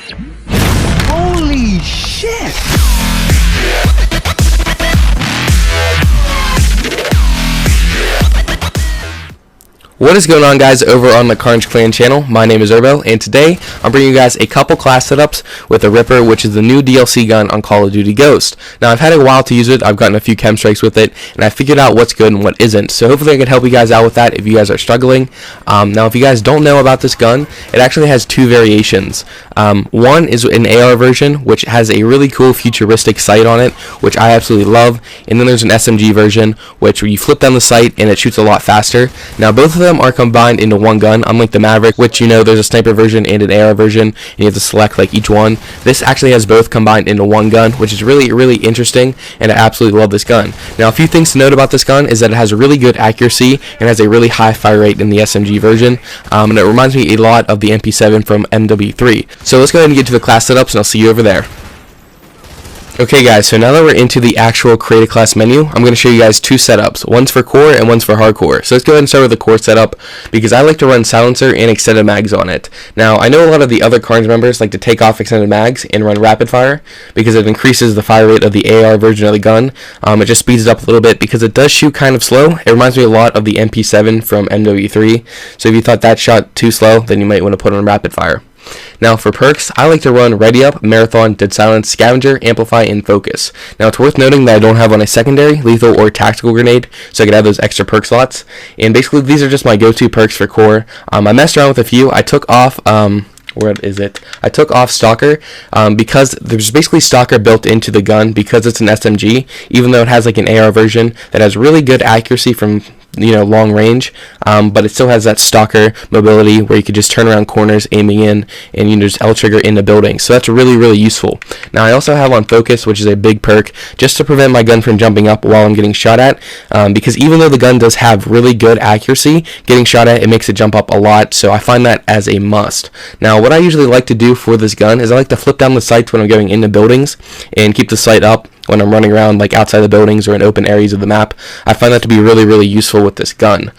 Holy shit! What is going on, guys, over on the Carnage Clan channel? My name is Urbo, and today I'm bringing you guys a couple class setups with the Ripper, which is the new DLC gun on Call of Duty Ghost. Now, I've had a while to use it. I've gotten a few chem strikes with it, and I figured out what's good and what isn't. So hopefully I can help you guys out with that if you guys are struggling. Now, if you guys don't know about this gun, it actually has two variations. One is an AR version, which has a really cool futuristic sight on it, which I absolutely love. And then there's an SMG version, which you flip down the sight and it shoots a lot faster. Now, both of them are combined into one gun, unlike the Maverick, which, you know, there's a sniper version and an AR version, and you have to select like each one. This actually has both combined into one gun, which is really interesting, and I absolutely love this gun. Now, a few things to note about this gun is that it has a really good accuracy and has a really high fire rate in the SMG version, and it reminds me a lot of the MP7 from MW3. So let's go ahead and get to the class setups, and I'll see you over there. Okay, guys, so now that we're into the actual create a class menu, I'm going to show you guys two setups. One's for core and one's for hardcore. So let's go ahead and start with the core setup, because I like to run silencer and extended mags on it. Now, I know a lot of the other Carnage members like to take off extended mags and run rapid fire, because it increases the fire rate of the AR version of the gun. It just speeds it up a little bit because it does shoot kind of slow. It reminds me a lot of the MP7 from MW3. So if you thought that shot too slow, then you might want to put on rapid fire. Now, for perks, I like to run Ready Up, Marathon, Dead Silence, Scavenger, Amplify, and Focus. Now, it's worth noting that I don't have on a secondary, lethal, or tactical grenade, so I could have those extra perk slots. And basically, these are just my go-to perks for core. I messed around with a few. I took off I took off Stalker because there's basically Stalker built into the gun because it's an SMG, even though it has like an AR version that has really good accuracy from, you know, long range, but it still has that Stalker mobility where you could just turn around corners aiming in and, you know, just L trigger into buildings. So that's really useful. Now, I also have on Focus, which is a big perk just to prevent my gun from jumping up while I'm getting shot at, because even though the gun does have really good accuracy, getting shot at, it makes it jump up a lot, so I find that as a must. Now, what I usually like to do for this gun is I like to flip down the sights when I'm going into buildings and keep the sight up when I'm running around like outside the buildings or in open areas of the map. I find that to be really useful with this gun.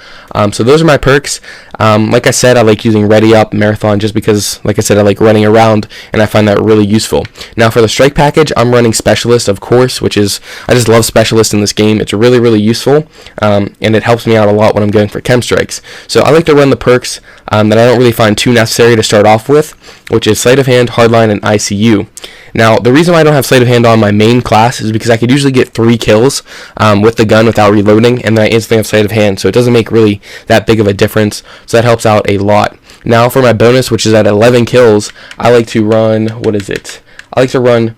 So those are my perks. Like I said, I like using Ready Up, Marathon, just because, like I said, I like running around and I find that really useful. Now, for the strike package, I'm running Specialist, of course, which is, I just love Specialist in this game. It's really useful, and it helps me out a lot when I'm going for chem strikes. So I like to run the perks that I don't really find too necessary to start off with, which is Sleight of Hand, Hardline, and ICU. Now, the reason why I don't have Sleight of Hand on my main class is because I could usually get 3 kills with the gun without reloading, and then I instantly have Sleight of Hand, so it doesn't make really that big of a difference, so that helps out a lot. Now, for my bonus, which is at 11 kills, I like to run, I like to run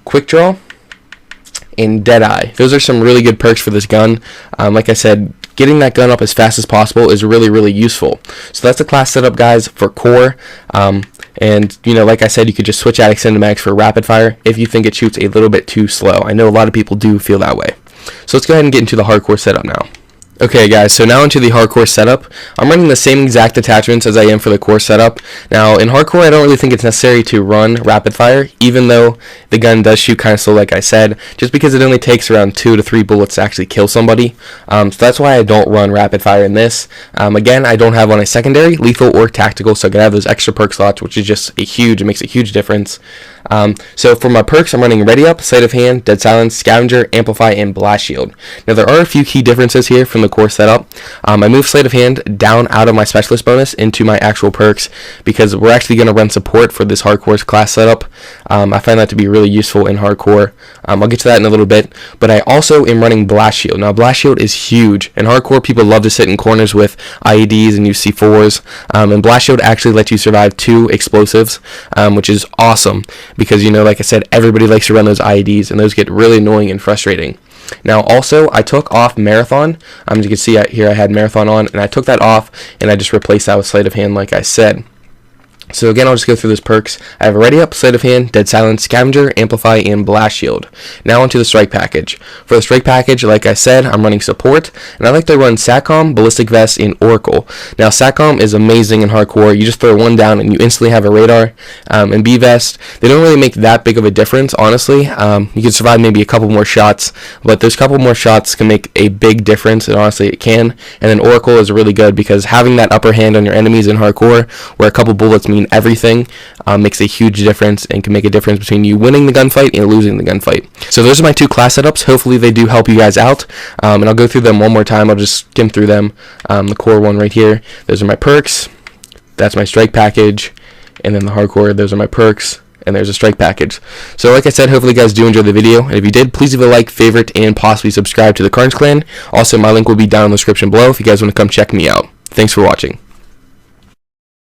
Quick Draw and Deadeye. Those are some really good perks for this gun. Like I said, getting that gun up as fast as possible is really useful. So that's the class setup, guys, for core. And, you know, like I said, you could just switch out extended mags for rapid fire if you think it shoots a little bit too slow. I know a lot of people do feel that way. So let's go ahead and get into the hardcore setup now. Okay, guys, so now into the hardcore setup. I'm running the same exact attachments as I am for the core setup. Now, in hardcore, I don't really think it's necessary to run rapid fire, even though the gun does shoot kind of slow, like I said, just because it only takes around 2 to 3 bullets to actually kill somebody. So that's why I don't run rapid fire in this. Again, I don't have on a secondary, lethal, or tactical, so I can have those extra perk slots, which is just it makes a huge difference. So for my perks, I'm running Ready Up, Sleight of Hand, Dead Silence, Scavenger, Amplify, and Blast Shield. Now, there are a few key differences here from the core setup. I moved Sleight of Hand down out of my Specialist bonus into my actual perks because we're actually going to run support for this hardcore class setup. I find that to be really useful in hardcore. I'll get to that in a little bit, but I also am running Blast Shield. Now, Blast Shield is huge. In hardcore, people love to sit in corners with IEDs and use C4s, and Blast Shield actually lets you survive 2 explosives, which is awesome because, you know, like I said, everybody likes to run those IEDs, and those get really annoying and frustrating. Now, also, I took off Marathon. As you can see here, I had Marathon on, and I took that off, and I just replaced that with Sleight of Hand, like I said. So again, I'll just go through those perks. I have Ready Up, Sleight of Hand, Dead Silence, Scavenger, Amplify, and Blast Shield. Now onto the Strike Package. For the Strike Package, like I said, I'm running Support, and I like to run SATCOM, Ballistic Vest, and Oracle. Now, SATCOM is amazing in hardcore. You just throw one down, and you instantly have a radar. And B-Vest, they don't really make that big of a difference, honestly. You can survive maybe a couple more shots, but those couple more shots can make a big difference, and honestly, it can. And then Oracle is really good because having that upper hand on your enemies in hardcore, where a couple bullets mean mean everything. Makes a huge difference and can make a difference between you winning the gunfight and losing the gunfight. So those are my 2 class setups. Hopefully they do help you guys out, and I'll go through them one more time. I'll just skim through them. The core one right here, those are my perks, that's my strike package, and then the hardcore, those are my perks, and there's a strike package. So like I said, hopefully you guys do enjoy the video, and if you did, please leave a like, favorite, and possibly subscribe to the Carnage Clan. Also, my link will be down in the description below if you guys want to come check me out. Thanks for watching.